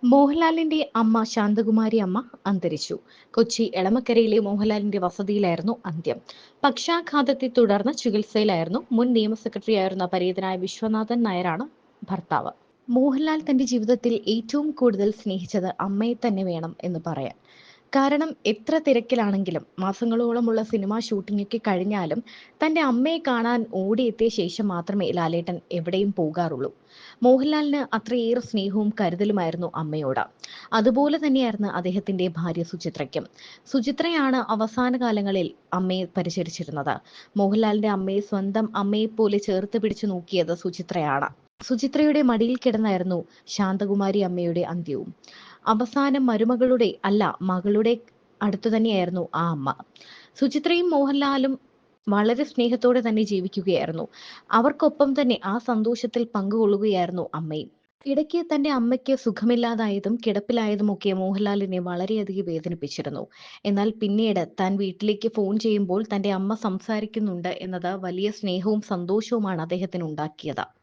മോഹൻലാലിന്റെ അമ്മ ശാന്തകുമാരി അമ്മ അന്തരിച്ചു. കൊച്ചി എളമക്കരയിലെ മോഹൻലാലിന്റെ വസതിയിലായിരുന്നു അന്ത്യം. പക്ഷാഘാതത്തെ തുടർന്ന് ചികിത്സയിലായിരുന്നു. മുൻ നിയമ സെക്രട്ടറിയായിരുന്ന പരേതനായ വിശ്വനാഥൻ നായരാണ് ഭർത്താവ്. മോഹൻലാൽ തന്റെ ജീവിതത്തിൽ ഏറ്റവും കൂടുതൽ സ്നേഹിച്ചത് അമ്മയെ തന്നെ വേണം എന്ന് പറയാൻ. കാരണം എത്ര തിരക്കിലാണെങ്കിലും മാസങ്ങളോളമുള്ള സിനിമാ ഷൂട്ടിംഗൊക്കെ കഴിഞ്ഞാലും തന്റെ അമ്മയെ കാണാൻ ഓടിയെത്തിയ ശേഷം മാത്രമേ ലാലേട്ടൻ എവിടെയും പോകാറുള്ളൂ. മോഹൻലാലിന് അത്രയേറെ സ്നേഹവും കരുതലുമായിരുന്നു അമ്മയോട്. അതുപോലെ തന്നെയായിരുന്നു അദ്ദേഹത്തിന്റെ ഭാര്യ സുചിത്രയ്ക്കും. സുചിത്രയാണ് അവസാന കാലങ്ങളിൽ അമ്മയെ പരിചരിച്ചിരുന്നത്. മോഹൻലാലിന്റെ അമ്മയെ സ്വന്തം അമ്മയെപ്പോലെ ചേർത്ത് പിടിച്ചു നോക്കിയത് സുചിത്രയാണ്. സുചിത്രയുടെ മടിയിൽ കിടന്നായിരുന്നു ശാന്തകുമാരി അമ്മയുടെ അന്ത്യവും. അവസാനം മരുമകളുടെ അല്ല, മകളുടെ അടുത്തു തന്നെയായിരുന്നു ആ അമ്മ. സുചിത്രയും മോഹൻലാലും വളരെ സ്നേഹത്തോടെ തന്നെ ജീവിക്കുകയായിരുന്നു. അവർക്കൊപ്പം തന്നെ ആ സന്തോഷത്തിൽ പങ്കുകൊള്ളുകയായിരുന്നു അമ്മയും. ഇടയ്ക്ക് തന്റെ അമ്മയ്ക്ക് സുഖമില്ലാതായതും കിടപ്പിലായതുമൊക്കെ മോഹൻലാലിനെ വളരെയധികം വേദനിപ്പിച്ചിരുന്നു. എന്നാൽ പിന്നീട് താൻ വീട്ടിലേക്ക് ഫോൺ ചെയ്യുമ്പോൾ തന്റെ അമ്മ സംസാരിക്കുന്നുണ്ട് എന്നത് വലിയ സ്നേഹവും സന്തോഷവുമാണ് അദ്ദേഹത്തിന് ഉണ്ടാക്കിയത്.